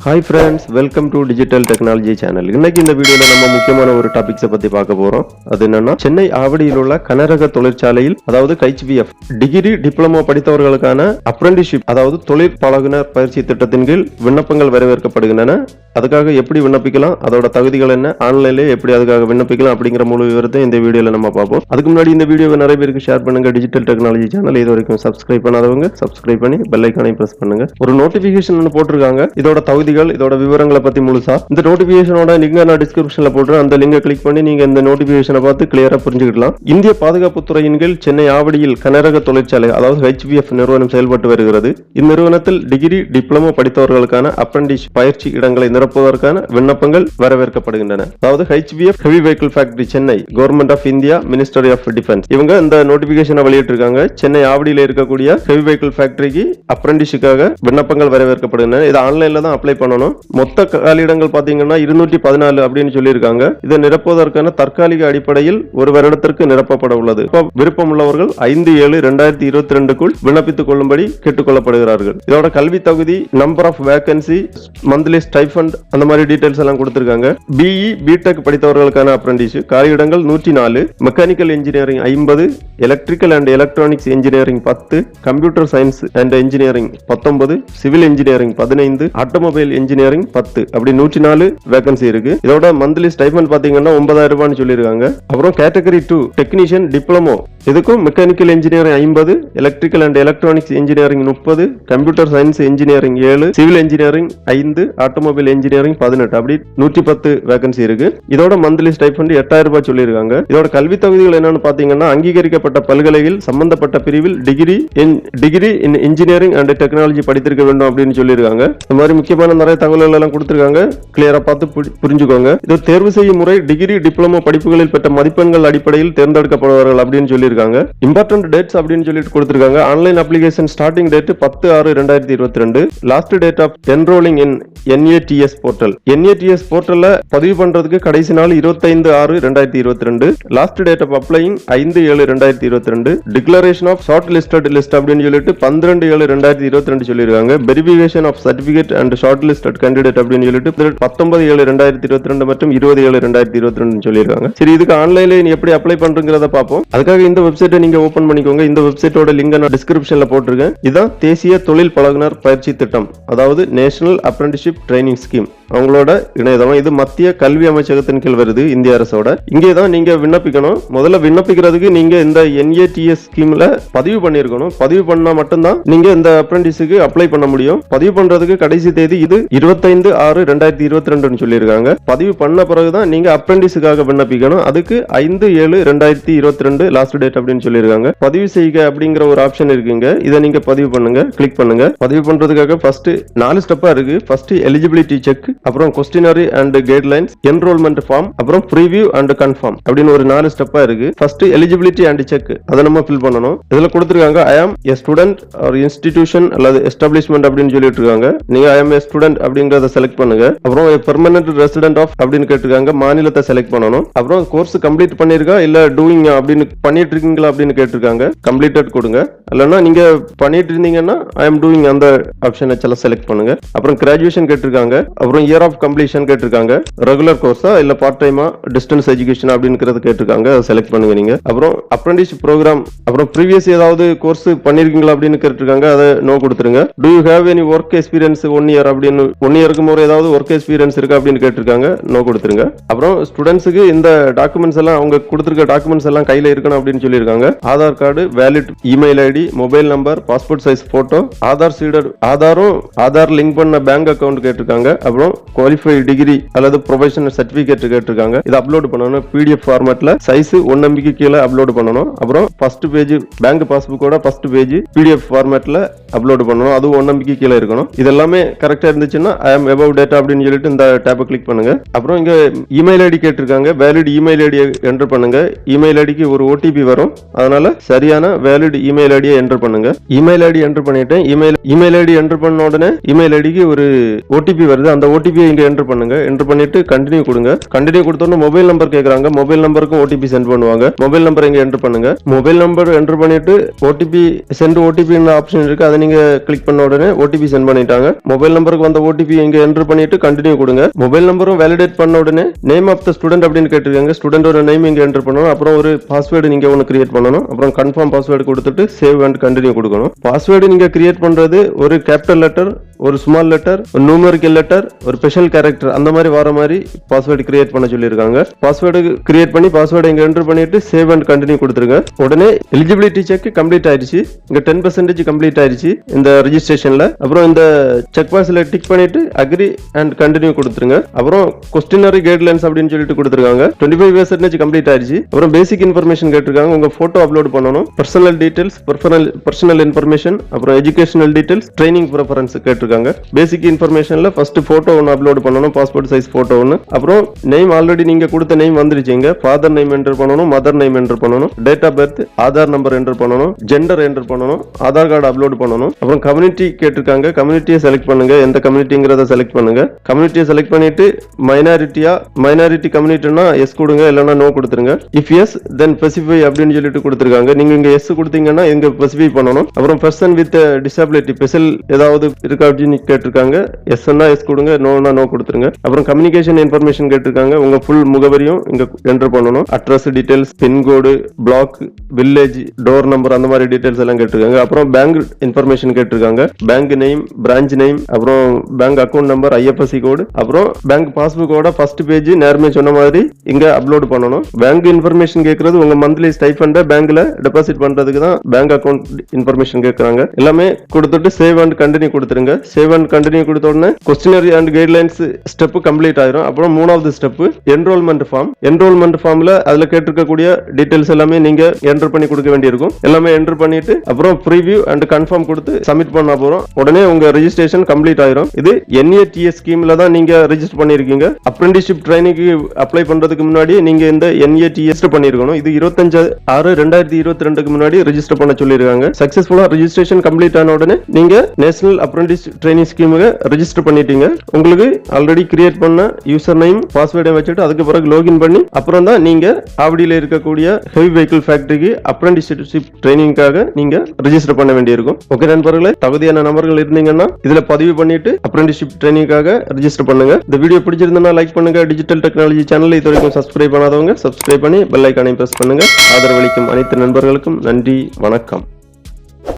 Hi friends, welcome to Digital Technology Channel. இன்னைக்கு இந்த வீடியோல நம்ம முக்கியமான ஒரு டாபிக்ஸை பத்தி பார்க்க போறோம். அது என்னன்னா சென்னை ஆவடியில் உள்ள கனரக தொழிற்சாலையில் அதாவது HVF டிகிரி டிப்ளமோ படித்தவர்களுக்கான அப்ரெண்டிஷிப் அதாவது தொழில் பழகுனர் பயிற்சி திட்டத்தின் கீழ் விண்ணப்பங்கள் வரவேற்கப்படுகின்றன. அதுக்காக எப்படி விண்ணப்பிக்கலாம், அதோட தகுதிகள் என்ன, ஆன்லைன்ல எப்படி அதுக்காக விண்ணப்பிக்கலாம் அப்படிங்கிற முழு விவரத்தை இந்த வீடியோல நம்ம பார்ப்போம். அதுக்கு முன்னாடி இந்த வீடியோவை நிறைய பேருக்கு ஷேர் பண்ணுங்க. டிஜிட்டல் டெக்னாலஜி சேனல் இது வரைக்கும் சப்ஸ்கிரைப் பண்ணாதவங்க சப்ஸ்கிரைப் பண்ணி பெல் ஐகானை பிரஸ் பண்ணுங்க. ஒரு நோட்டிபிகேஷன் போட்டிருக்காங்க, இதோட தகுதிகள் இதோட விவரங்களை பத்தி முழுசா இந்த நோட்டிபிகேஷனோட லிங்க் நான் டிஸ்கிரிப்ஷன்ல போடுறேன். அந்த லிங்கை கிளிக் பண்ணி நீங்க இந்த நோட்டிபிகேஷனை பார்த்து கிளியரா புரிஞ்சுக்கலாம். இந்திய பாதுகாப்பு துறையின் கீழ் சென்னை ஆவடியில் கனரக தொழிற்சாலை அதாவது HVF நிறுவனம் செயல்பட்டு வருகிறது. இந்நிறுவனத்தில் டிகிரி டிப்ளமோ படித்தவர்களுக்கான அப்ரெண்டிஸ் பயிற்சி இடங்களை நிரப்புவதற்கான விண்ணப்பங்கள் வரவேற்கப்படுகின்றன. அதாவது HVF heavy vehicle factory Chennai, government of India, ministry of defence இவங்க இந்த நோட்டிபிகேஷனை வெளியிட்டிருக்காங்க. சென்னை ஆவடியில் இருக்கக்கூடிய ஹெவி வெஹிக்கிள் ஃபேக்டரிக்கு அப்ரெண்டிஸுக்காக விண்ணப்பங்கள் வரவேற்கப்படுகின்றன. இது ஆன்லைன்ல தான் அப்ளை பண்ணணும். மொத்த காலியிடங்கள் பாத்தீங்கன்னா 214 அப்படின்னு சொல்லியிருக்காங்க. இதை நிரப்புவதற்கான தற்காலிக அடிப்படையில் ஒரு வருடத்திற்கு நிரப்பப்பட உள்ளது. விருப்பம் உள்ளவர்கள் 5/7/2022க்குள் விண்ணப்பித்துக் கொள்ளும்படி கேட்டுக்கொள்ளப்படுகிறார்கள். இதோட கல்வி தகுதி, number of vacancy, monthly stipend அந்த மாதிரி டீடைல்ஸ் எல்லாம் கொடுத்திருக்காங்க. BE BTech படித்தவர்களுக்கான அப்ரெண்டிஸ் காலியிடங்கள் 104, mechanical engineering 50, electrical and electronics engineering 10, computer science and engineering 19, civil engineering 15, automobile engineering 10 அப்படி 104 வேகன்சி இருக்கு. இதோட மந்த்லி ஸ்டைபண்ட் பாத்தீங்கன்னா 9,000 ரூபாய்னு சொல்லிருக்காங்க. அப்புறம் கேட்டகரி 2 டெக்னீஷியன் டிப்ளமோ இதுக்கும் mechanical engineering 50, electrical and electronics engineering 30, computer science engineering 7, civil engineering 5, automobile engineering 18 அப்படி 110 vacancy இருக்கு. இதோட மந்த்லி ஸ்டைபண்ட் 8,000 ரூபாய் சொல்லிருக்காங்க. இதோட கல்வி தகுதிகள் என்னன்னு பாத்தீங்கன்னா அங்கீகரிக்கப்பட்ட பல்கலையில் சம்பந்தப்பட்ட பிரிவில் degree in engineering and technology படித்திருக்க வேண்டும் அப்படின்னு சொல்லியிருக்காங்க. இந்த மாதிரி முக்கியமான நிறைய தகவல்கள் எல்லாம் கொடுத்திருக்காங்க. கிளியரா பார்த்து புரிஞ்சுக்கோங்க. இது தேர்வு செய்யும் முறை டிகிரி டிப்ளமோ படிப்புகளில் பெற்ற மதிப்பெண்கள் அடிப்படையில் தேர்ந்தெடுக்கப்படுவார்கள் அப்படின்னு சொல்லியிருக்காங்க. இம்பார்ட்டன்ட் டேட்ஸ் அப்படின்னு சொல்லிட்டு கொடுத்திருக்காங்க. Online application starting date 10/6/2022. Last date of enrolling in NATS portal. NATS போர்ட்டல்ல பதிவு பண்றதுக்கு கடைசி நாள் 25/6/2022. Last date of applying 5/7/2022. Declaration of shortlisted list அப்படின்னு சொல்லிட்டு 12/7/2022 சொல்லியிருக்காங்க. Verification of certificate and shortlisted candidate அப்படின்னு சொல்லிட்டு 19/7/2022 மற்றும் 20/7/2022 சொல்லியிருக்காங்க. சரி, இதுக்கு ஆன்லைன்ல எப்படி அப்ளை பண்றதுங்கிறத பார்ப்போம். அதுக்காக இந்த வெப்சைட்டை நீங்க ஓபன் பண்ணிக்கோங்க. இந்த வெப்சைட்டோட லிங்க் நான் டிஸ்கிரிப்ஷன்ல போட்டிருக்கேன். இதான் தேசிய தொழில் பழகுனர் பயிற்சி திட்டம், அதாவது நேஷனல் அப்ரெண்டிஸ்ஷிப் ட்ரைனிங் ஸ்கீம் அவங்களோட இணையதளம். இது மத்திய கல்வி அமைச்சகத்தின் கீழ் வருது, இந்திய அரசோட. இங்கே தான் நீங்க விண்ணப்பிக்கணும். முதல்ல விண்ணப்பிக்கிறதுக்கு நீங்க இந்த NATS ஸ்கீம்ல பதிவு பண்ணிருக்கணும். பதிவு பண்ணா மட்டும்தான் நீங்க இந்த அப்ரெண்டிஸுக்கு அப்ளை பண்ண முடியும். பதிவு பண்றதுக்கு கடைசி தேதி இது 25/6/2022 சொல்லியிருக்காங்க. பதிவு பண்ண பிறகுதான் நீங்க அப்ரெண்டிஸுக்காக விண்ணப்பிக்கணும். அதுக்கு 5/7/2022 லாஸ்ட் டேட் அப்படின்னு சொல்லியிருக்காங்க. பதிவு செய்க அப்படிங்கிற ஒரு ஆப்ஷன் இருக்குங்க. இதை நீங்க பதிவு பண்ணுங்க, கிளிக் பண்ணுங்க. பதிவு பண்றதுக்காக ஃபர்ஸ்ட் 4 ஸ்டெப்பா இருக்கு. ஃபர்ஸ்ட் எலிஜிபிலிட்டி செக், அப்புறம் questionnaire and guidelines, enrollment form, அப்புறம் ப்ரீவியூ அண்ட் கன்ஃபார்ம் அப்படின்னு ஒரு 4 ஸ்டெப்பா இருக்கு. ஃபர்ஸ்ட் எலிஜிபிலிட்டி அண்ட் செக் அதை நம்ம ஃபில் பண்ணணும். இதுல கொடுத்திருக்காங்க ஐ ஆம் எ ஸ்டூடெண்ட் ஆர் இன்ஸ்டிடியூஷன் அல்லது எஸ்டாப்ளிஷ்மெண்ட் அப்படின்னு சொல்லிட்டு இருக்காங்க. நீங்க ஐ ஆம் எ ஸ்டூடெண்ட் அப்படிங்கறத செலக்ட் பண்ணுங்க. அப்புறம் பெர்மனன்ட் ரெசிடென்ட் ஆஃப் அப்படின்னு கேட்டிருக்காங்க. மாநிலத்தை செலக்ட் பண்ணணும். அப்புறம் கோர்ஸ் கம்ப்ளீட் பண்ணிருக்கா இல்ல டூயிங் அப்படின்னு பண்ணிட்டு இருக்கீங்களா அப்படின்னு கேட்டிருக்காங்க. கம்ப்ளீட்டட் கொடுங்க. இல்லைன்னா நீங்க பண்ணிட்டு இருந்தீங்கன்னா ஐ ஆம் டூயிங் அந்த ஆப்ஷனை செலக்ட் பண்ணுங்க. அப்புறம் கிராஜுவேஷன் கேட்டிருக்காங்க. அப்புறம் இயர் ஆஃப் கம்ப்ளீஷன் கேட்டிருக்காங்க. ரெகுலர் கோர்ஸா இல்ல பார்ட் டைமா, டிஸ்டன்ஸ் எஜுகேஷன் அப்படிங்கறது கேட்டிருக்காங்க. அதை செலக்ட் பண்ணுங்க நீங்க. அப்புறம் அப்ரெண்டிஸ்ஷிப் ப்ரோக்ராம், அப்புறம் ப்ரீவியஸ் ஏதாவது கோர்ஸ் பண்ணிருக்கீங்களா அப்படின்னு கேட்டிருக்காங்க. அதை நோ கொடுத்துருங்க. To you have any work experience 1 year அப்படின்னு 1 இயருக்கு முறை ஏதாவது ஒர்க் எக்ஸ்பீரியன்ஸ் இருக்கா அப்படின்னு கேட்டிருக்காங்க. நோ கொடுத்துருங்க. அப்புறம் ஸ்டூடெண்ட்ஸுக்கு இந்த டாக்குமெண்ட்ஸ் எல்லாம் அவங்க கொடுத்திருக்க டாக்குமெண்ட்ஸ் எல்லாம் கையில இருக்கணும் அப்படின்னு சொல்லியிருக்காங்க. Aadhaar card, valid email ID, mobile number, passport size photo, Aadhaar seeder, Aadhaar link பண்ண பேங்க் அக்கவுண்ட் கேட்டிருக்காங்க. அப்புறம் குவாலிஃபைட் டிகிரி அல்லது ப்ரொஃபஷனல் சர்டிபிகேட் கேட்டிருக்காங்க. இதை அப்லோட் பண்ணணும். PDF ஃபார்மேட்ல சைஸ் 1 MB கீழே அப்லோட் பண்ணணும். அப்புறம் ஃபர்ஸ்ட் பேஜ் பேங்க் பாஸ்புக்கோட ஃபர்ஸ்ட் பேஜ் PDF ஃபார்மேட்ல அப்லோட் பண்ணணும். அது 1 MB கீழே இருக்கணும். இது எல்லாமே கரெக்டா இருந்துச்சுன்னா ஐ ஆம் அபவ் டேட்டா அப்படின்னு சொல்லிட்டு இந்த டேப்பை கிளிக் பண்ணுங்க. அப்புறம் இங்க இமெயில் ஐடி கேட்டிருக்காங்க. வேலிட் இமெயில் ஐடி என்டர் பண்ணுங்க. இமெயில் ஐடிக்கு ஒரு OTP வரும். அதனால சரியான வேலிட் இமெயில் ஐடியை என்டர் பண்ணுங்க. இமெயில் ஐடி என்டர் பண்ணிட்டேன். இமெயில் ஐடி என்டர் பண்ண உடனே இமெயில் ஐடிக்கு ஒரு OTP வருது. அந்த OTP இங்க என்டர் பண்ணுங்க. என்டர் பண்ணிட்டு கண்டினியூ கொடுங்க. கண்டினியூ கொடுத்தோன்னு மொபைல் நம்பர் கேக்குறாங்க. மொபைல் நம்பருக்கும் OTP சென்ட் பண்ணுவாங்க. மொபைல் நம்பர் இங்க என்டர் பண்ணுங்க. மொபைல் நம்பர் என்டர் பண்ணிட்டு OTP சென்ட் OTP ஆப்ஷன் இருக்கு. அதை நீங்க கிளிக் பண்ண உடனே OTP சென்ட் பண்ணிட்டாங்க. மொபைல் நம்பருக்கு வந்த அந்த ஓடிபி இங்க என்டர் பண்ணிட்டு கண்டினியூ கொடுங்க. மொபைல் நம்பரும் வேலிடேட் பண்ண உடனே நேம் ஆஃப் த ஸ்டூடெண்ட் அப்படின்னு கேட்டிருக்காங்க. ஸ்டூடெண்டோட நேம் இங்க என்டர் பண்ணணும். அப்புறம் ஒரு பாஸ்வேர்டு நீங்க ஒன்னு கிரியேட் பண்ணணும். அப்புறம் கன்ஃபார்ம் பாஸ்வேர்டு கொடுத்துட்டு சேவ் அண்ட் கண்டினியூ கொடுக்கணும். பாஸ்வேர்டு நீங்க கிரியேட் பண்றது ஒரு கேபிட்டல் லெட்டர், ஒரு ஸ்மால் லெட்டர், ஒரு நியூமெரிக்கல் லெட்டர், ஒரு ஸ்பெஷல் கேரக்டர் அந்த மாதிரி வர மாதிரி பாஸ்வேர்டு கிரியேட் பண்ண சொல்லியிருக்காங்க. பாஸ்வேர்டு கிரியேட் பண்ணி பாஸ்வேர்டு இங்க என்டர் பண்ணிட்டு சேவ் அண்ட் கண்டினியூ கொடுத்துருங்க. உடனே எலிஜிபிலிட்டி செக் கம்ப்ளீட் ஆயிடுச்சு. இங்க 10% கம்ப்ளீட் ஆயிடுச்சு இந்த ரெஜிஸ்ட்ரேஷன்ல. அப்புறம் இந்த செக் பாக்ஸ்ல டிக் பண்ணிட்டு அக்ரி அண்ட் கண்டினியூ கொடுத்துருங்க. அப்புறம் கொஸ்டினரி கைட்லைன்ஸ் அப்படின்னு சொல்லிட்டு கொடுத்துருக்காங்க. 25% கம்ப்ளீட் ஆயிடுச்சு. அப்புறம் பேசிக் இன்ஃபர்மேஷன் கேட்டிருக்காங்க. உங்க போட்டோ அப்லோட் பண்ணணும். பர்சனல் டீடைல்ஸ், பர்சனல் இன்ஃபர்மேஷன், அப்புறம் எஜுகேஷனல் டீடைல்ஸ், ட்ரைனிங் ப்ரிஃபரன்ஸ் கேட்டிருக்காங்க. பேசிக் இன்ஃபர்மேஷன்ல ஃபர்ஸ்ட் போட்டோ ஒன்னு அப்லோட் பண்ணணும். பாஸ்போர்ட் சைஸ் போட்டோ ஒன்னு. அப்புறம் நேம் ஆல்ரெடி நீங்க கொடுத்த நேம் வந்துருச்சுங்க. ஃபாதர் நேம் என்டர் பண்ணணும், மதர் நேம் என்டர் பண்ணணும், date of birth, Aadhaar number enter பண்ணணும், ஜெண்டர் என்டர் பண்ணணும், ஆதார் கார்டு அப்லோட் பண்ணணும். அப்புறம் கம்யூனிட்டி கேட்டிருக்காங்க. கம்யூனிட்டியை செலக்ட் பண்ணுங்க. எந்த கம்யூனிட்டிங்கிறத செலக்ட் பண்ணுங்க. கம்யூனிட்டியை செலக்ட் பண்ணிட்டு மைனாரிட்டி கம்யூனிட்டினா எஸ் கொடுங்க, இல்லைன்னா நோ கொடுத்துருங்க. இஃப் எஸ் தென் ஸ்பெசிஃபை அப்படின்னு சொல்லிட்டு கொடுத்துருக்காங்க. நீங்க இங்க எஸ் கொடுத்தீங்கன்னா இங்க ஸ்பெசிஃபை பண்ணணும். அப்புறம் பர்சன் வித் டிசபிலிட்டி ஸ்பெஷல் ஏதாவது இருக்கா அப்படின்னு கேட்டிருக்காங்க. எஸ்னா எஸ் கொடுங்க, நோனா நோ கொடுத்துருங்க. அப்புறம் கம்யூனிகேஷன் இன்ஃபர்மேஷன் கேட்டிருக்காங்க. உங்க ஃபுல் முகவரியும் இங்க என்டர் பண்ணணும். Address details, pincode, block, village, door number அந்த மாதிரி டீடைல்ஸ் எல்லாம் கேட்டிருக்காங்க. அப்புறம் பேங்க் இன்ஃபர்மேஷன் கேட்டிருக்காங்க. பேங்க் நேம், பிரான்ச் நேம், அப்புறம் bank account number, IFSC code, அப்புறம் பேங்க் பாஸ்புக்கோட ஃபர்ஸ்ட் பேஜ் நேர்மை சொன்ன மாதிரி இங்க அப்லோட் பண்ணணும். பேங்க் இன்ஃபர்மேஷன் கேட்கறது உங்க மந்த்லி ஸ்டைஃபண்ட பேங்க்ல டெபாசிட் பண்றதுக்கு தான் பேங்க் அக்கவுண்ட் இன்ஃபர்மேஷன் கேட்கறாங்க. எல்லாமே கொடுத்துட்டு சேவ் அண்ட் கண்டினியூ கொடுத்துருங்க. சேவ் அண்ட் கண்டினியூ கொடுத்த உடனே questionnaire and guidelines step complete ஆயிரும். அப்புறம் மூணாவது ஸ்டெப் என்ரோல்மெண்ட் ஃபார்ம். என்ரோல்மெண்ட் ஃபார்ம்ல அதுல கேட்டிருக்கக்கூடிய டீடைல்ஸ் எல்லாமே நீங்க என்டர் பண்ணி கொடுக்க வேண்டியிருக்கும். எல்லாமே என்டர் பண்ணிட்டு அப்புறம் ப்ரீவியூ அண்ட் கன்ஃபார்ம் கொடுத்து சப்மிட் பண்ண போறோம். உடனே உங்க ரெஜிஸ்ட்ரேஷன் கம்ப்ளீட் ஆயிரும். இது NATS ஸ்கீம்ல தான் நீங்க ரெஜிஸ்டர் பண்ணிருக்கீங்க. அப்ரெண்டிஸ்ஷிப் ட்ரைனிங்க்கு அப்ளை பண்றதுக்கு முன்னாடி நீங்க இந்த NATS பண்ணிருக்கணும். இது 25/6/2022 முன்னாடி ரெஜிஸ்டர் பண்ண சொல்லிருக்காங்க. சக்சஸ்ஃபுல்லா ரெஜிஸ்ட்ரேஷன் கம்ப்ளீட் ஆன உடனே நீங்க நேஷனல் அப்ரெண்டிஸ் ட்ரைனிங் ஸ்கீமுக்கு ரெஜிஸ்டர் பண்ணிட்டீங்க. உங்களுக்கு ஆல்ரெடி கிரியேட் பண்ண யூசர் நேம், பாஸ்வேர்டை வச்சுட்டு அதுக்கு பிறகு லாகின் பண்ணி அப்புறம் தான் நீங்க ஆவடியில் இருக்கக்கூடிய ஹெவி வெஹிக்கிள் ஃபேக்டரிக்கு அப்ரெண்டிஸ்ஷிப் ட்ரைனிங்காக நீங்க ரெஜிஸ்டர் பண்ண வேண்டியிருக்கும். ஓகே நண்பர்களே, தகுதியான நபர்கள் இருந்தீங்கன்னா இதுல பதிவு பண்ணிட்டு அப்ரெண்டிஸ்ஷிப் ட்ரைனிங்காக ரெஜிஸ்டர் பண்ணுங்க. இந்த வீடியோ பிடிச்சிருந்தா லைக் பண்ணுங்க. டிஜிட்டல் டெக்னாலஜி சேனல் இது வரைக்கும் சப்ஸ்கிரைப் பண்ணாதவங்க சப்ஸ்கிரைப் பண்ணி பெல் ஐகானை பிரஸ் பண்ணுங்க. ஆதரவளிக்கும் அனைத்து நண்பர்களுக்கும் நன்றி, வணக்கம்.